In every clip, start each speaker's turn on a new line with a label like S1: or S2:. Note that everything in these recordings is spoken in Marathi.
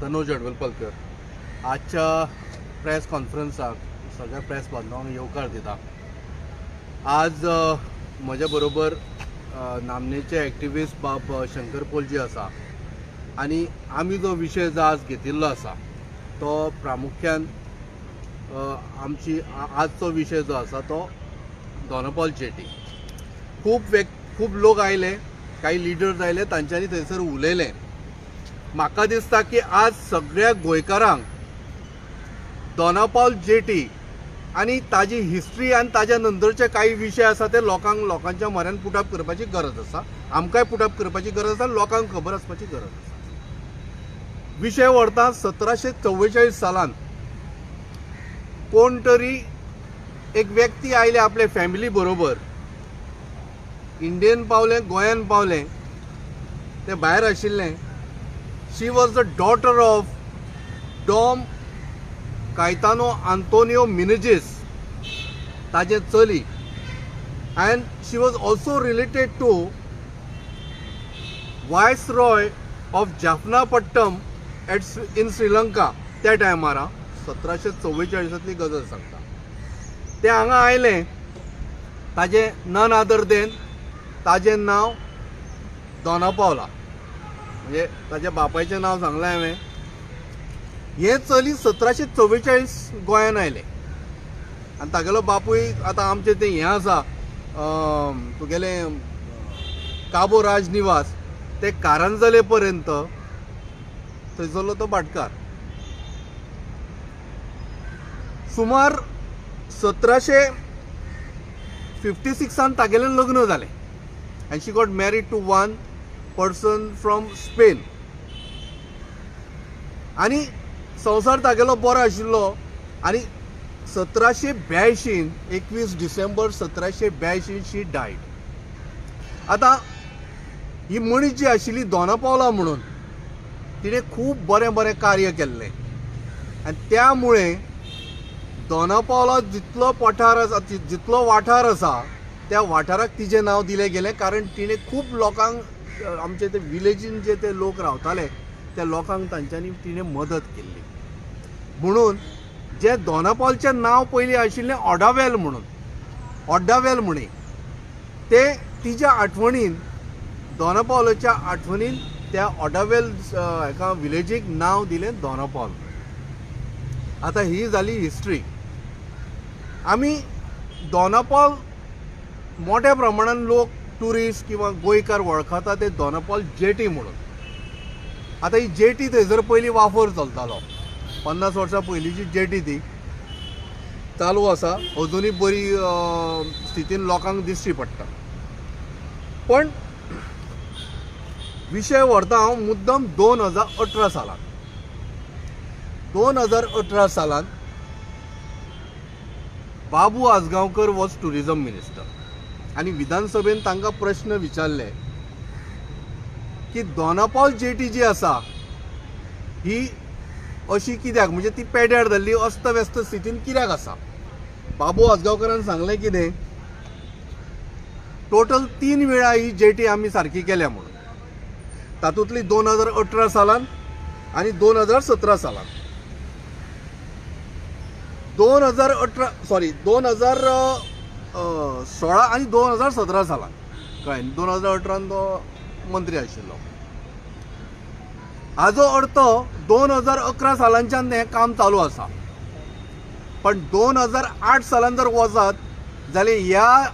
S1: तनोज अडवलपलकर आजच्या प्रेस कॉन्फरन्साक सगळ्या प्रेस बांधवांक येवकार दिता। आज म्हज्या बरोबर नामनेचे एक्टिविस्ट बाब शंकर पोलजी आसा आनी आमी जो विशय जो आज घेतिल्लो आसा तो प्रामुख्यान आमची आजचो विशय जो आसा तो दोनापावल जेटी। खूब लोक आयले, काही लिडर्स आयले, तांच्यांनी थंयसर उलयलें। म्हाका दिसता की आज सगळ्या गोंयकारांक दोनापावल जेटी आनी ताजी हिस्ट्री आनी ताज्या नंतरचे काही विशय आसा ते लोकांच्या म्हऱ्यान पुटअप करपाची गरज आसा। आमकांय पुटअप करपाची गरज आसा, लोकांक खबर आसपाची गरज आसा। विशय व्हरता 1744 सालांत कोण तरी एक व्यक्ती आयले आपले फॅमिली बरोबर, इंडियन पावले, गोंयान पावले, ते भायर आशिल्ले। She was the daughter of Dom Caetano Antonio Menezes, ताजे चली, and she was also related to viceroy of Jaffnapatam in Sri. त्या टायमार 1744 गजाल सांगता। ते हांगा आयले, ताजे नन अदर देन ताजें नांव दोनापावला, म्हणजे ताज्या बापायचें नांव सांगलें हांवें। हे चली 1744 गोंयान आयले आनी तागेलो बापूय आतां आमचें तें हें आसा तुगेले काबो राजनिवास, ते कारंजले पर्यंत थंयसरलो तो भाटकार। सुमार 1756 तागेलें लग्न जालें and she got married to one person from Spain। आणि संसार तागेलो बरो आशिल्लो आनी 1782 21 डिसेंबर 1782 शी डायड। आता ही मनीस जी आशिल्ली दोनापावला म्हणून तिणें खूब बरें कार्य केल्लें आनी त्यामुळे दोनापावला जितलो वाठार आसा त्या वाठाराक तिजें नांव दिलें गेलें, कारण तिणें खूब लोकांक आमचे ते विलेजीन जे ते लोक रावताले त्या लोकांक तांच्यांनी तिणें मदत केल्ली। म्हणून जे दोनापावलचें नांव पयलीं आशिल्लें ओडावेल म्हणून ते तिच्या आठवणीन, दोनापावलाच्या आठवणीन त्या ओडावेल एका विलेजीक नांव दिलें दोनापावल। आता ही जाली हिस्ट्री। आमी दोनापावल मोठ्या प्रमाणात लोक टुरिस्ट किंवा गोंयकार वळखता ते दोनापावल जेटी म्हणून। आता ही जेटी थंयसर पयलीं वाफर चलतालो, 50 वर्सां पयलींची जेटी ती चालू आसा, अजुनूय बरी स्थितीन लोकांक दिश्टी पडटा। पण विशय व्हरता हांव मुद्दम 2018 सालांत। 2018 सालांत बाबू आजगांवकर वॉज टुरिजम मिनिस्टर आनी विधानसभेन तांकां प्रश्न विचारले की दोनापावल जेटी जी आसा ही अशी कित्याक, म्हणजे ती पेड्यार जाल्ली अस्तव्यस्त स्थितीन कित्याक आसा। बाबू आजगांवकरान सांगलें कितें, टोटल 3 वेळा ही जेटी आमी सारकी केल्या म्हणून, तातूंतली 2018 सालांत आनी 2017 सालांत। 2016 आनी 2017 सालांत कळ्ळें। 2018 तो मंत्री आशिल्लो। हाजो अर्थ 2011 सालांच्यान हें काम चालू आसा। पण 2008 सालांत जर वचत जाल्यार ह्या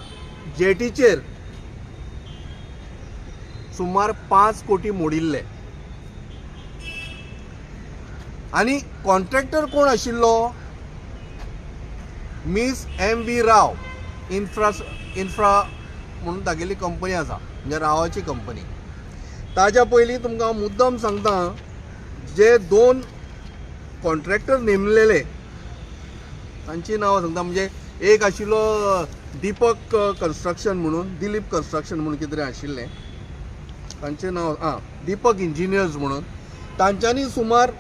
S1: जेटीचेर सुमार 5 कोटी मोडिल्ले आनी कॉन्ट्रॅक्टर कोण आशिल्लो, मिस MV राव इन्फ्रा म्हणून तागेली कंपनी आसा, म्हणजे रावाची कंपनी। ताज्या पयलीं तुमकां मुद्दम सांगता, जे 2 कॉन्ट्रॅक्टर नेमलेले तांची नांवां सांगता। म्हणजे एक आशिल्लो दीपक कन्स्ट्रक्शन म्हणून, दिलीप कन्स्ट्रक्शन म्हणून कितें तरी आशिल्लें, तांचें नांव दीपक इंजिनियर्स म्हणून। तांच्यांनी सुमार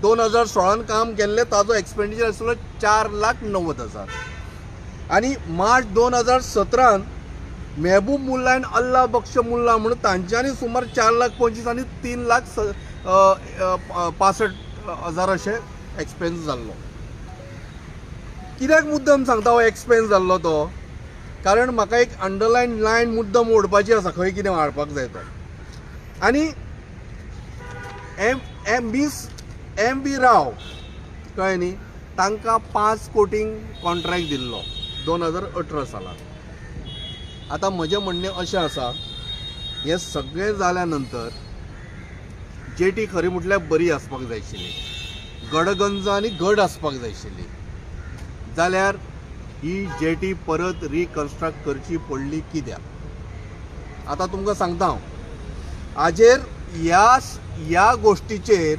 S1: 2016 काम केल्लें, ताजो एक्सपेंडिचर आशिल्लो 4,90,000। आनी मार्च 2017 मेहबूब मुल्ला आनी अल्लाह बख्श मुल्ला म्हणून तांच्यांनी सुमार 4,25,000 आनी 3,00,000 65,000 अशें एक्सपेन्स जाल्लो. कित्याक मुद्दम सांगता हो एक्सपेन्स जाल्लो तो, कारण म्हाका एक अंडरलायन लायन मुद्दम ओडपाची आसा खंय कितें वाडपाक जाय तो. आनी एम बी राव कळ्ळें न्ही, तांकां 5 कोटींक कॉन्ट्रॅक्ट दिल्लो 2018 सालांत. आतां म्हजें म्हणणें अशें आसा, हें सगळें जाल्या नंतर जेटी खरी म्हटल्यार बरी आसपाक जाय आशिल्ली, गडगंज आनी घट आसपाक जाय आशिल्ली. जाल्यार ही जेटी परत रिकन्स्ट्रक्ट करची पडली कित्याक? आतां तुमकां सांगता हांव, हाजेर ह्या गोश्टीचेर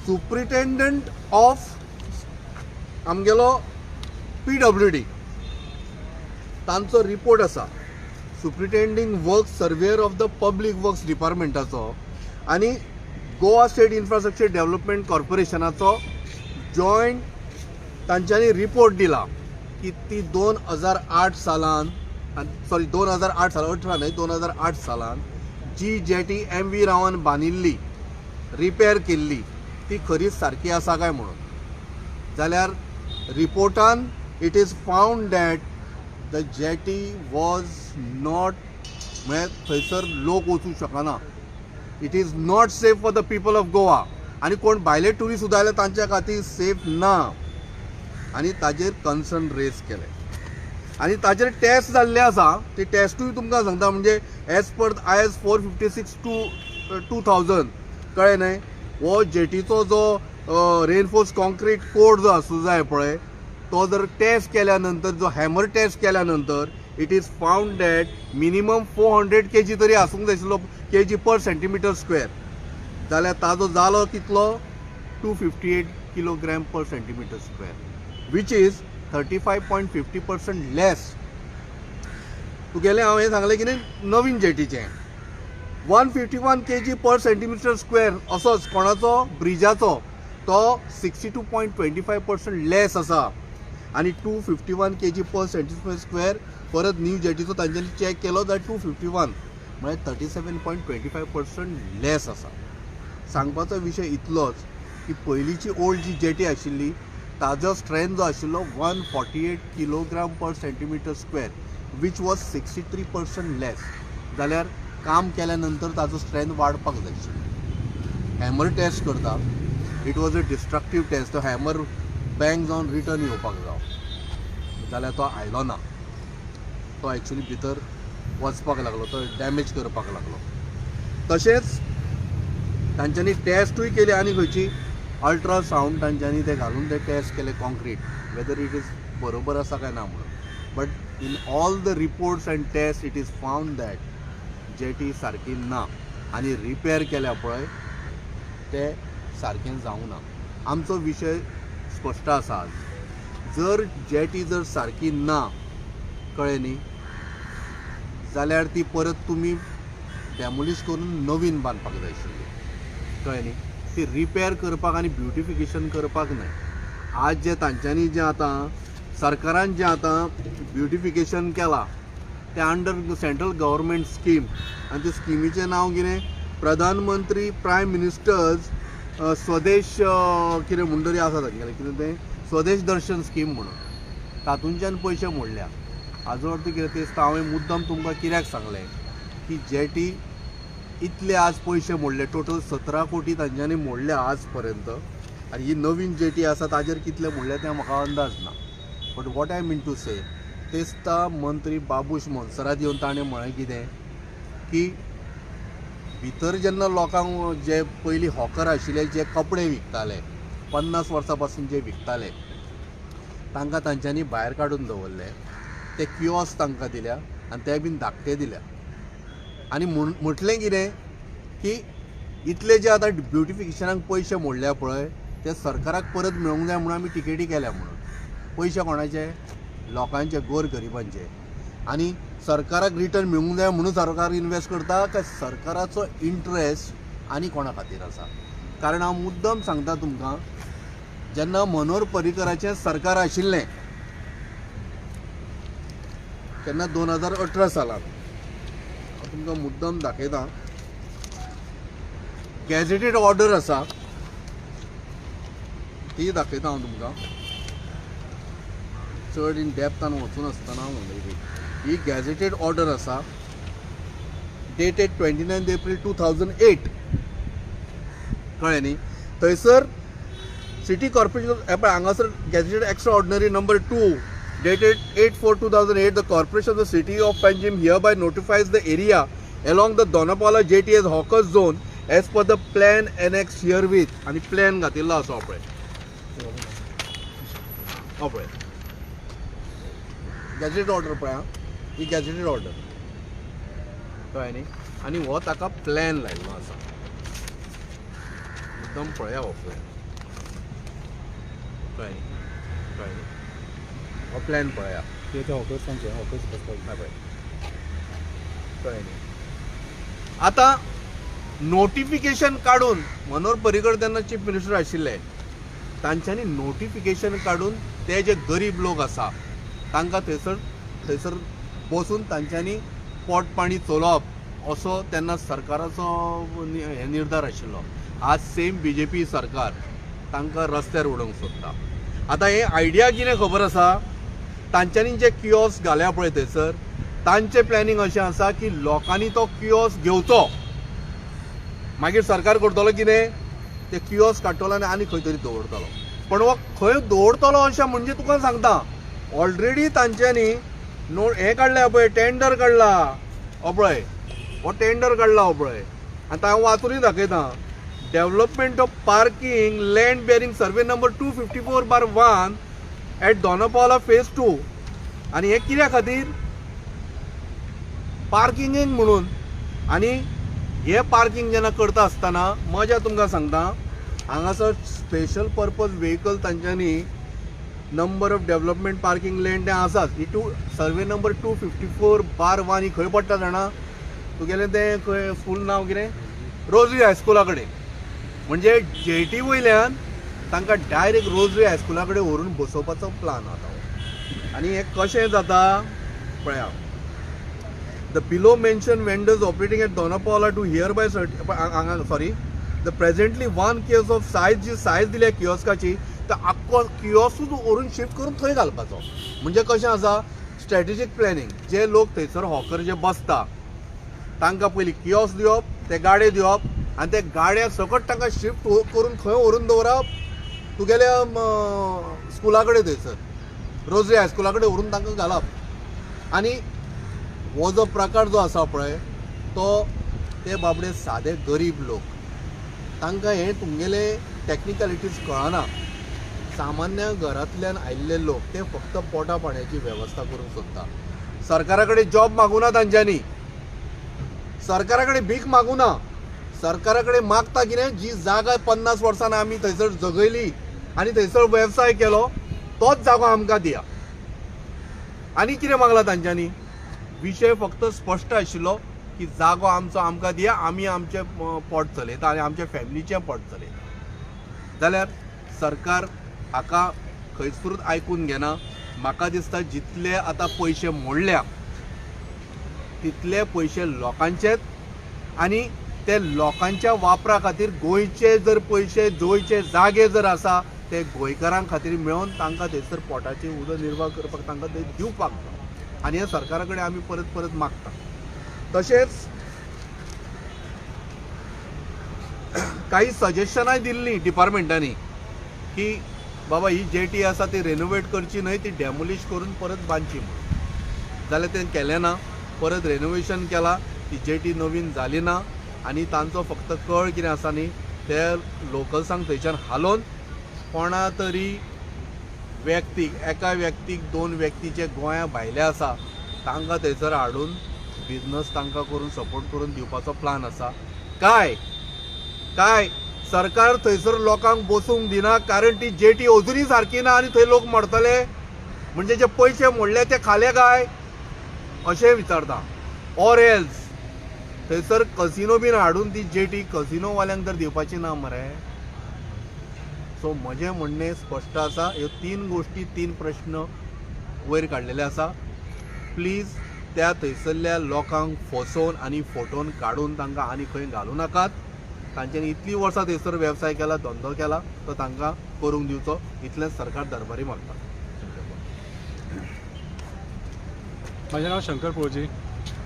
S1: सुप्रिटेंडंट ऑफ आमगेलो PWD तांचो रिपोर्ट आसा, superintending works surveyor of the public works डिपार्टमेंटाचो आनी गोवा स्टेट इन्फ्रास्ट्रक्चर डेव्हलपमेंट कॉर्पोरेशनाचो जॉयंट तांच्यांनी रिपोर्ट दिला की ती 2008 सालांत, सॉरी 2008 सालांत, 18 न्हय 2008 सालांत जी जेटी MV रावान बांदिल्ली, रिपेर केल्ली, ती खरीच सारकी आसा काय म्हणून. जाल्यार रिपोर्टान it is found that the jetty was not, म्हळ्यार थंयसर लोक वचूंक शकना. It is not safe for the people of Goa. आनी कोण भायले ट्युरिस्ट सुद्दां आयले तांच्या खातीर सेफ ना. आनी ताजेर कन्सर्न रेज केले आनी ताजेर टेस्ट जाल्ले आसा. ती टेस्टूय तुमकां सांगता, म्हणजे एज पर IS 456/2000 कळ्ळें न्हय, हो जेटीचो जो रेनफोर्स कॉन्क्रीट कोड जो आसूं जाय पळय, तो जर टेस्ट केल्या नंतर, जो हॅमर टेस्ट केल्या नंतर, it is found that minimum 400 kg तरी आसूंक जाय आशिल्लो, kg पर सेंटीमीटर स्क्वेअर. जाल्यार ताजो जालो कितलो? 258 kilogram per centimetre square, which is 35.50% लेस. तुगेलें हांव हें सांगलें कितें नवीन जेटीचें 151 kg पर सेंटीमीटर स्क्वेअर असोच कोणाचो ब्रिजाचो तो 62.25% लेस आसा. आनी 251 kg पर सेंटीमीटर स्क्वेअर परत न्यू जेटीचो तांच्यांनी चॅक केलो जाल्यार 251 म्हळ्यार 37.25% लेस आसा. सांगपाचो विशय इतलोच की पयलींची ओल्ड जी जेटी आशिल्ली ताजो स्ट्रेंथ जो आशिल्लो 148 kilogram per centimetre square, which was 63% लेस. जाल्यार काम केल्या नंतर ताजो स्ट्रेंथ वाडपाक जाय आशिल्लो. हॅमर टेस्ट करता, इट वॉज अ डिस्ट्रक्टीव टेस्ट. तो हॅमर बँक जावन रिटर्न येवपाक जावो, जाल्यार तो आयलो ना. तो एक्चुली भितर वचपाक लागलो, तो डॅमेज करपाक लागलो. तशेंच तांच्यांनी टेस्टूय केली आनी खंयची अल्ट्रासावंड तांच्यांनी ते घालून ते टेस्ट केले कॉन्क्रीट, वेदर इट इज बरोबर आसा काय ना म्हणून. But in all the reports and test it is found that जेटी सारकी ना आनी रिपेर केल्या पळय ते सारकें जावंक ना. आमचो विशय स्पश्ट आसा आज. जर जेटी जर सारकी ना कळ्ळें न्ही, जाल्यार ती परत तुमी डॅमोलिश करून नवीन बांदपाक जाय आशिल्ली, कळ्ळें न्ही. ती रिपेर करपाक आनी ब्युटिफिकेशन करपाक न्हय. आज जे तांच्यांनी जें आतां सरकारान जें आतां ब्युटिफिकेशन केलां तें अंडर सेंट्रल गव्हर्मेंट स्कीम, आनी त्या स्किमीचें नांव कितें? प्रधानमंत्री प्रायम मिनिस्टर्स स्वदेश कितें म्हणून तरी आसा तांगेलें, कितें तें स्वदेश दर्शन स्कीम म्हणून. तातूंच्यान पयशे मोडल्या. हाजो अर्थ कितें दिसता? हांवें मुद्दम तुमकां कित्याक सांगलें की जेटी इतले आज पयशे मोडले, टोटल 17 कोटी तांच्यांनी मोडल्या आज पर्यंत. आनी ही नवीन जेटी आसा ताजेर कितले मोडले तें म्हाका अंदाज ना. But what I mean to say, तेस्ता मंत्री बाबूश मोन्सरात येवन ताणें म्हळें कितें की भितर जेन्ना लोकांक जे पयलीं हॉकर आशिल्ले जे कपडे विकताले 50 वर्सां पासून जे विकताले तांकां तांच्यांनी भायर काडून दवरले. ते किओस्क तांकां दिल्या आनी ते बीन धाकटे दिल्या. आनी म्हटलें कितें की इतले जे आतां ब्युटिफिकेशनाक पयशे मोडल्या पळय ते सरकाराक परत मेळूंक जाय म्हणून आमी टिकेटी केल्या म्हणून. पयशे कोणाचे? लोकांचे, गोरगरिबांचे. आनी सरकाराक रिटर्न मेळूंक जाय म्हणून सरकार इन्वेस्ट करता काय सरकाराचो इंट्रस्ट आनी कोणा खातीर आसा? कारण हांव मुद्दम सांगता तुमकां, जेन्ना मनोहर पर्रीकराचें सरकार आशिल्लें तेन्ना 2018 सालांत हांव तुमकां मुद्दम दाखयतां. गॅझेटेड ऑर्डर आसा ती दाखयता हांव तुमकां. चड इन डेप्थान वचून आसतना म्हणलेली ही गॅझेटेड ऑर्डर आसा डेटेड 29 एप्रील 2008. कळ्ळें न्ही. थंयसर सिटी कॉर्पोरेशन हांगासर gazetted extra ordinary number 2 dated 8/4/2008. The corporation of the city of Panjim hereby notifies the area along the Donapala jetty as hawkers zone as per the plan annexed herewith. आणि प्लॅन घातिल्लो आसा हो पळय गॅझेटेड ऑर्डर पळय हां ही गॅझेटेड ऑर्डर कळ्ळें न्ही. आनी हो ताका प्लॅन लायिल्लो आसा एकदम पळया हो प्लॅन कळ्ळें न्ही. हो प्लॅन पळया आता नोटिफिकेशन काढून मनोहर पर्रीकर तेन्ना चीफ मिनिस्टर आशिल्ले तांच्यांनी नोटिफिकेशन काढून ते जे गरीब लोक आसा तांकां थंयसर बसून तांच्यांनी पोट पाणी चलोवप असो तेन्ना सरकाराचो निर्धार आशिल्लो. आज सेम BJP सरकार तांकां रस्त्यार उडोवंक सोदता. आतां हे आयडिया कितें खबर आसा तांच्यांनी जे किओस्क घाल्या पळय थंयसर तांचें प्लॅनिंग अशें आसा की लोकांनी तो किओस्क घेवचो मागीर सरकार करतलो कितें ते किओस्क काडटलो आनी खंय तरी दवरतलो. पण हो खंय दवरतलो अशें म्हणजे तुका सांगता ऑलरेडी तांच्यांनी हें काडल्या पळय टेंडर काडला हो पळय हो टेंडर काडला हो पळय. आतां हांव वाचूनय दाखयता. Development of parking land bearing survey number 254/1 eight Dona Paula phase 2. आणि हे कित्या खातीर पार्किंगेक म्हणून. आणि हे पार्किंग जेन्ना करता आसतना मजा तुमकां सांगता हांगासर स्पेशल पर्पज व्हेकल तांच्यांनी number of development parking land तें आसाच. ही सर्वे नंबर 254/1 ही खंय पडटा जाणा तुगेलें तें खंय फूल नांव कितें रोजरी हायस्कुला कडेन. म्हणजे जेटी वयल्यान तांकां डायरेक्ट रोजरी हायस्कुला कडेन व्हरून बसोवपाचो प्लान आतां. आनी हें कशें जाता पळया. The below mention vendors operating eight Dona Paula to here by the presently 1 kiosk of size G size दिल्या किओस्काची तर आख्खो किओस्कूच व्हरून शिफ्ट करून थंय घालपाचो. म्हणजे कशें आसा स्ट्रॅटेजीक प्लॅनिंग. जे लोक थंयसर हॉकर जे बसता तांकां पयलीं किओस्क दिवप ते गाडे दिवप आनी ते गाड्या सकट तांकां शिफ्ट करून खंय व्हरून दवरप तुगेल्या स्कुला कडेन थंयसर रोजरी हायस्कुला कडेन व्हरून तांकां घालप. आनी हो जो प्रकार जो आसा पळय तो ते बाबडे सादे गरीब लोक तांकां हे तुमगेले टॅक्निकलिटीज कळना. सामान्य घरांतल्यान आयिल्ले लोक ते फक्त पोटा पाण्याची वेवस्था करूंक सोदता. सरकारा कडेन जॉब मागुना तांच्यांनी. सरकारा कडेन भीक मागुना. सरकारा कडेन मागता कितें जी जागा 50 वर्सां आमी थंयसर जगयली आनी थंयसर वेवसाय केलो तोच जागो आमकां दिया. आनी कितें मागला तांच्यांनी विशय फक्त स्पश्ट आशिल्लो की जागो आमचो आमकां दिया आमी आमचें पोट चलयता आनी आमच्या फॅमिलीचें पोट चलयता. जाल्यार सरकार हाका खंयसरूच आयकून घेना. म्हाका दिसता जितले आतां पयशे मोडल्या तितले पयशे लोकांचेच आनी ते लोकांच्या वापरा खातीर गोंयचे जर पयशे गोंयचे जागे जर आसा ते गोंयकारां खातीर मेळोन तांकां थंयसर पोटाची उदरनिर्वाह करपाक तांकां ते दिवपाक जाय. आनी हे सरकारा कडेन आमी परत परत मागता. तशेंच काही सजेशनाय दिल्लीं डिपार्टमेंटांनी की बाबा ही जेटी आसा ती रेनोवेट करची न्हय ती डॅमोलिश करून परत बांदची म्हणून. जाल्यार तें केलें ना. परत रेनोवेशन केला ती जेटी नवीन जाली ना आनी तांचो फक्त कळ कितें आसा न्ही ते लोकल्सांक थंयच्यान हालोवन कोणा तरी व्यक्तीक एका व्यक्तीक 2 व्यक्तीचे गोंया भायले आसा तांकां थंयसर हाडून बिजनस तांकां करून सपोर्ट करून दिवपाचो प्लान आसा. काय सरकार थंयसर लोकांक बसूंक दिना कारण ती जेटी अजुनूय सारकी ना आनी थंय लोक मरतले म्हणजे जे पयशे मोडले ते खाले काय अशें विचारता. ऑर एल्स थंयसर कसिनो बीन हाडून ती जेटी कसिनोवाल्यांक तर दिवपाची ना मरे. सो म्हजें म्हणणें स्पश्ट आसा. ह्यो 3 गोश्टी 3 प्रश्न वयर काडलेले आसा. प्लीज त्या थंयसरल्या लोकांक फसोवन आनी फोटोवन काडून तांकां आनी खंय घालूं नाकात. तांच्यांनी इतली वर्सां थंयसर वेवसाय केला, धंदो केला, तो तांकां करूंक दिवचो इतलेंच सरकार दरबारी मागता.
S2: माझे नाव शंकर पोळजी.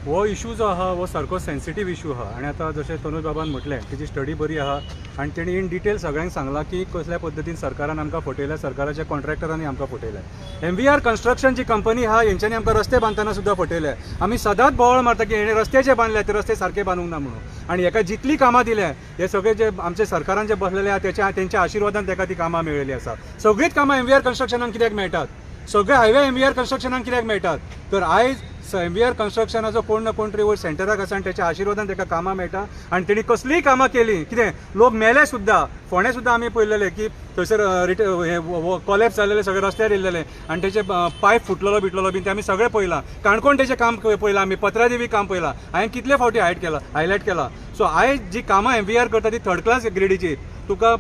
S2: हो इशू जो आहा वो सारको सेन्सिटीव इशू आहा आनी आतां जशें तनुज बाबान म्हटलें तेजी स्टडी बरी आहा आनी तेणी इन डिटेल सगळ्यांक सांगलां की कसल्या पद्दतीन सरकारान आमकां फटयल्या, सरकाराच्या कॉन्ट्रॅक्टरांनी आमकां फटयल्या. MVR कन्स्ट्रक्शन जी कंपनी आहा हेंच्यांनी आमकां रस्ते बांदतना सुद्दां फटयल्या. आमी सदांच बोवाळ मारता की हेणे रस्ते बांदले ते रस्ते सारके बांदूंक ना म्हणून, आनी हेका जितली कामां दिल्या हे सगळे जे आमचे सरकारान जे बसलेले आहा तेंच्या आशिर्वादान तेका ती कामां मेळिल्ली आसा. सगळीच कामां MVR कन्स्ट्रक्शनान कित्याक मेळटात, सगळे हायवे MVR कन्स्ट्रक्शनान कित्याक मेळटात, तर आयज MVR कन्स्ट्रक्शनाचो कोण ना कोण तरी वयर सेंटराक आसा आनी त्याच्या आशिर्वादान ताका कामां मेळटा. आनी तेणी कसलीय कामां केली, कितें लोक मेले सुद्दां, फोंड्या सुद्दां आमी पळयलेले की थंयसर कॉलेप्स जाल्लेले सगळे रस्त्यार येयलेले आनी तेचे पायप फुटलेलो बिटलेलो बीन ते आमी सगळें पळयलां. काणकोण तेचें काम पळयलां आमी, पत्रादेवी काम पळयलां, हांवें कितले फावटी हायलायट केला. सो आयज जी कामां MVR करता ती थर्ड क्लास ग्रेडीची. तुका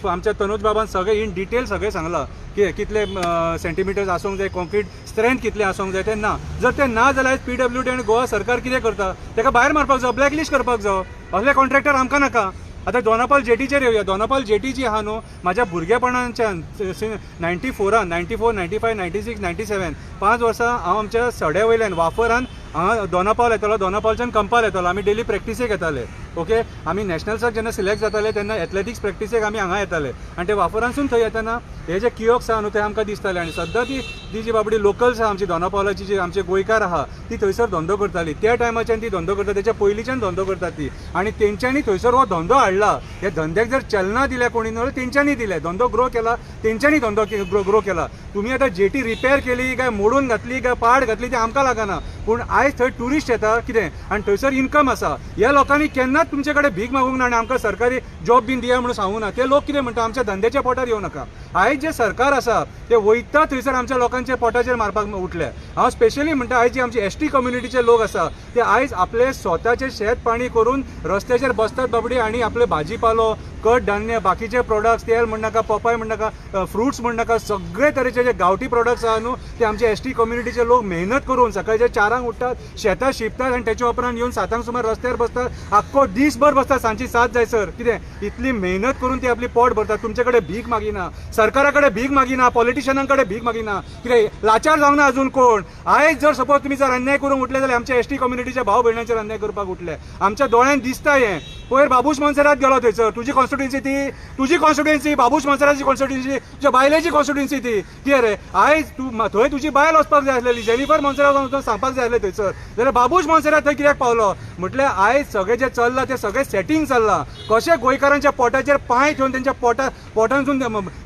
S2: आमच्या तनुज बाबान सगळें इन डिटेल सगळें सांगलां की कितले सेंटीमिटर्स आसूंक जाय, कॉन्क्रीट स्ट्रेंथ कितले आसूंक जाय. ते ना, जर ते ना जाल्यार PWD आनी गोवा सरकार कितें करता, ताका भायर मारपाक जाय, ब्लॅकलिस्ट करपाक जाय. असले कॉन्ट्रॅक्टर आमकां नाका. आतां दोनापाल जेटीचेर येवया. दोनापाल जेटी जी आहा न्हू, म्हाज्या भुरगेपणाच्यान 94, 95, 96, 97 5 वर्सां हांव आमच्या सड्या वयल्यान वाफरान हांव दोनापावल येतालो, दोनापावलच्यान कंपाल येतालो. आमी डेली प्रॅक्टिसेक येताले. ओके, आमी नॅशनल्साक जेन्ना सिलेक्ट जाताले तेन्ना एथलेटिक्स प्रॅक्टिसेक आमी हांगा येताले आनी ते वाफरानसून थंय येतना हे जे किओक्स आहा न्हू ते आमकां दिसताले. आनी सद्दां ती जी बाबडी लोकल्स आहा आमची दोनापावलाची जी आमचे गोंयकार आहा ती थंयसर धंदो करताली. त्या टायमाच्यान ती धंदो करता, तेच्या पयलींच्यान धंदो करता ती. आनी तेंच्यांनी थंयसर हो धंदो हाडला. ह्या धंद्याक जर चलना दिल्या कोणी न्हू तेंच्यांनी दिले, धंदो ग्रो केला, तेंच्यांनी धंदो ग्रो केला. तुमी आतां जेटी रिपेर केली काय मोडून घातली काय पाड घातली ते आमकां लागना, पूण आयज थंय टुरिस्ट येता कितें आनी थंयसर इन्कम आसा. ह्या लोकांनी केन्नाच तुमचे कडेन भीक मागूंक ना आनी आमकां सरकारी जॉब बीन दिया म्हणून सांगूंक ना. ते लोक कितें म्हणटा, आमच्या धंद्याच्या पोटार येवं नाका. आयज जे सरकार आसा ते वयता थंयसर आमच्या लोकांच्या पोटाचेर मारपाक उठले. हांव स्पेशली म्हणटा आयज जी आमची ST कम्युनिटीचे लोक आसा ते आयज आपले स्वताचे शेत पाणी करून रस्त्याचेर बसतात बाबडी आनी आपले भाजीपालो, कडधान्य, बाकीचे प्रोडक्ट्स, तेल म्हणनाका, पपाय म्हणनाका, फ्रुट्स म्हणनाका, सगळे तरेचे जे गांवठी प्रोडक्ट्स आहा न्हू ते आमचे ST कम्युनिटीचे लोक मेहनत करून सकाळचे 4 उठतात, शेतां शिंपतात आनी त्याच्या उपरांत येवन 7 सुमार रस्त्यार बसतात, आख्खो दीसभर बसतात, सांजची 7 जायसर. कितें इतली मेहनत करून ती आपली पोट भरतात. तुमचे कडेन भीक मागिना, सरकारा कडेन भीक मागिना, पॉलिटिशियनां कडेन भीक मागिना. कितें लाचार जावंक ना अजून कोण. आयज जर सपोज तुमी जर अन्याय करूंक उठले जाल्यार आमच्या ST कम्युनिटीच्या भाव भयणांचेर अन्याय करपाक उठले. आमच्या दोळ्यान दिसता हें. पयर बाबूश मनसरात गेलो थंयसर, तुजी कॉन्स्टिट्युएन्सी ती, तुजी कॉन्स्टिट्युएन्सी, बाबूश मनसराची कॉन्स्टिट्युएन्सी, तुज्या बायलेची कॉन्स्टिट्युएन्सी ती. कितें रे आयज तूं थंय तुजी बायल वचपाक जाय आसलेली, जेनिफर मनसरात वचून सांगपाक जाय आसलें थंयसर, जाल्यार बाबूश मनसरात थंय कित्याक पावलो. म्हटल्यार आयज सगळें जें चल्लां तें सगळें सेटींग चल्लां. कशें गोंयकारांच्या पोटाचेर पांय ठेवन तेंच्या पोटांसून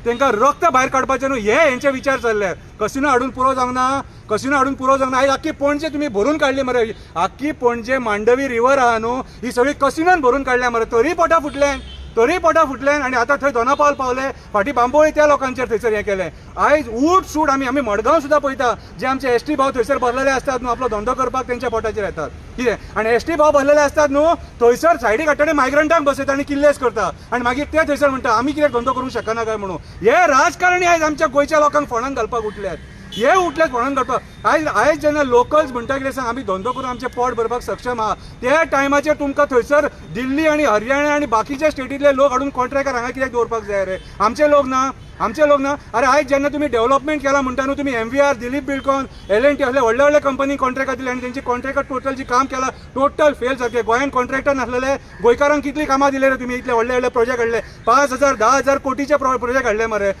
S2: तेंकां रक्त भायर काडपाचें न्हू हे हेंचे विचार चल्ले. कसिनो हाडून पुरो जावंक ना, कसिनो हाडून पुरो जावंक ना. आयज आख्खी पणजे तुमी भरून काडली मरे, आख्खी पणजे मांडवी रिवर आहा न्हू ही सगळी कसिनोन भरून काडल्या मरे. तरी पोटां फुटल्यान आनी आतां थंय दोनापावल पावले, फाटीं बांबोळी त्या लोकांचेर थंयसर हें केलें. आयज उठ सूट आमी मडगांव सुद्दां पळयता, जे आमचे ST भाव थंयसर बसलेले आसतात न्हू आपलो धंदो करपाक तेंच्या पोटाचेर येतात. कितें आनी ST भाव बसलेले आसतात न्हू थंयसर सायडीक हाडटा मायग्रंटांक बसयता आनी किल्लेस करता आनी मागीर ते थंयसर म्हणटा आमी कित्याक धंदो करूंक शकना काय म्हणून. हे राजकारणी आयज आमच्या गोंयच्या लोकांक फोंडान घालपाक उठल्यात. हे उठलेच फोंडान घालपाक. आयज जेन्ना लोकल्स म्हणटा कितें सांग आमी धंदो करून आमचें पोट भरपाक सक्षम आहा, त्या टायमाचेर तुमकां थंयसर दिल्ली आनी हरियाणा आनी बाकीच्या स्टेटींतले लोक हाडून कॉन्ट्रॅक्टर हांगा कित्याक दवरपाक जाय रे. आमचे लोक ना. अरे आयज जेन्ना तुमी डेव्हलपमेंट केला म्हणटा न्हू तुमी MVR, दिलीप बिल्डकॉन, L&T असले व्हडले कंपनी कॉन्ट्रॅक्टां दिले आनी तेंची कॉन्ट्रॅक्टर टोटल जी काम केला टोटल फेल सारके. गोंयान कॉन्ट्रॅक्टर नासलेले, गोंयकारांक कितली कामां दिले रे तुमी, इतले व्हडले प्रोजेक्ट हाडले, 5,000 10,000 कोटीचे प्रोजेक्ट हाडले मरे.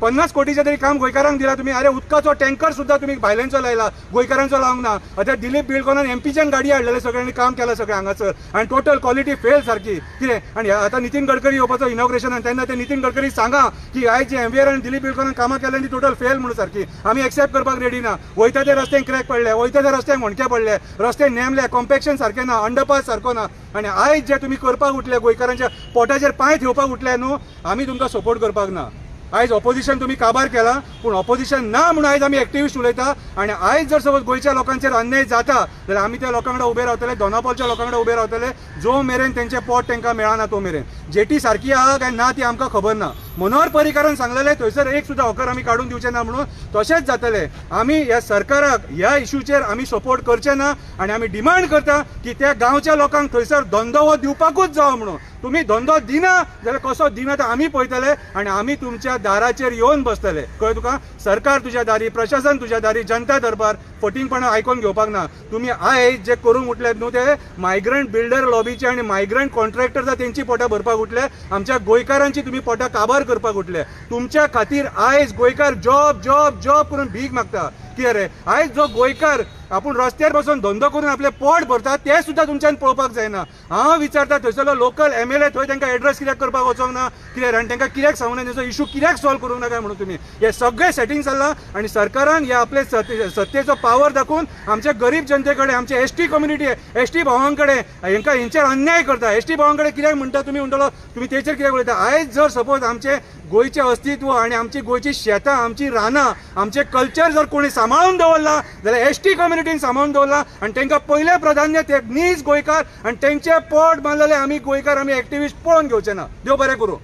S2: 50 कोटीचे तरी काम गोंयकारांक दिला तुमी. अरे उदकाचो टँकर सुद्दां तुमी भायल्यांचो लायला, गोंयकारांचो लावंक ना. आतां दिलीप बिल्डकॉनान MPच्यान गाडी हाडलेले सगळ्यांनी काम केला सगळें हांगासर आनी टोटल क्वॉलिटी फेल सारकी. कितें आनी आतां नितीन गडकरी येवपाचो इनॉग्रेशनान तेन्ना ते नितीन गडकरी सांगा की आयज जे MVR आनी दिलीप बिल्डकॉनान कामां केल्या ती टोटल फेल म्हणून सारकी. आमी एक्सेप्ट करपाक रेडी ना. वयता ते रस्त्यांक क्रॅक पडले, वयता त्या रस्त्यांक होणके पडले, रस्ते नेमले, कॉम्पॅक्शन सारकें ना, अंडरपास सारको ना. आनी आयज जे तुमी करपाक उठले गोंयकारांच्या पोटाचेर पांय ठेवपाक उठले न्हू आमी तुमकां सपोर्ट करपाक ना. आयज ऑपोजिशन तुम्ही काबार केला पूण ऑपोजिशन ना म्हणून आयज आमी एक्टिविस्ट उलयता आनी आयज जर सपोज गोंयच्या लोकांचेर अन्याय जाता जाल्यार आमी त्या लोकां कडेन उबे रावतले, दोनापावलच्या लोकां कडेन उबे रावतले जो मेरेन तेंचें पोट तांकां मेळना तो मेरेन. जेटी सारकी आहा काय ना ती आमकां खबर ना. मनोहर पर्रीकारान सांगलेले थंयसर एक सुद्दां होकार आमी काडून दिवचे ना म्हणून तशेंच जातले. आमी ह्या सरकाराक ह्या इश्यूचेर आमी सपोर्ट करचे ना आनी आमी डिमांड करता की त्या गांवच्या लोकांक थंयसर धंदो हो दिवपाकूच जावो म्हणून. तुम्ही धंदो दिना जाल्यार कसो दिना तो आमी पळयतले आनी आमी तुमच्या दाराचेर येवन बसतले कळ्ळें तुका. सरकार तुज्या दारी, प्रशासन तुज्या दारी, जनता दरबार फटींगपणां आयकोन घेवपाक ना. तुम्ही आयज जे करूंक उठल्यात न्हू ते मायग्रंट बिल्डर लॉबीचे आनी मायग्रंट कॉन्ट्रॅक्टर्सां तेंची पोटां भरपाक उठले, आमच्या गोंयकारांची तुम्ही पोटां काबार करपाक उठले. तुमच्या खातीर आयज गोंयकार जॉब जॉब जॉब करून भीक मागता. कितें रे आयज जो गोंयकार आपूण रस्त्यार बसून धंदो करून आपले पोट भरता ते सुद्दां तुमच्यान पळोवपाक जायना. हांव विचारता थंयसरलो लोकल MLA थंय तांकां एड्रेस कित्याक करपाक वचोंक ना, कित्याक रे आनी तांकां कित्याक सांगूंक ना, तेचो इशू कित्याक सॉल्व करूंक ना काय म्हणून तुम्ही. हे सगळे सेटींग जालां आनी सरकारान हे आपले सत्तेचो पावर दाखोवन आमच्या गरीब जनते कडेन, आमचे ST कम्युनिटी ST भावां कडेन हांकां हेंचेर अन्याय करता. ST भावां कडेन कित्याक म्हणटा तुमी म्हणटलो, तुमी तेचेर कित्याक उलयता. आयज जर सपोज आमचे गोंयचें अस्तित्व आनी आमची गोंयची शेतां, आमची रानां, आमचे कल्चर जर कोणी सांबाळून दवरला जाल्यार ST कम्युनिटीन सांबाळून दवरला आनी तांकां पयले प्राधान्य ते नीज गोंयकार आनी तेंचे पोट बांदलेले आमी गोंयकार, आमी एक्टिविस्ट पळोवन घेवचे ना. देव बरें करूं.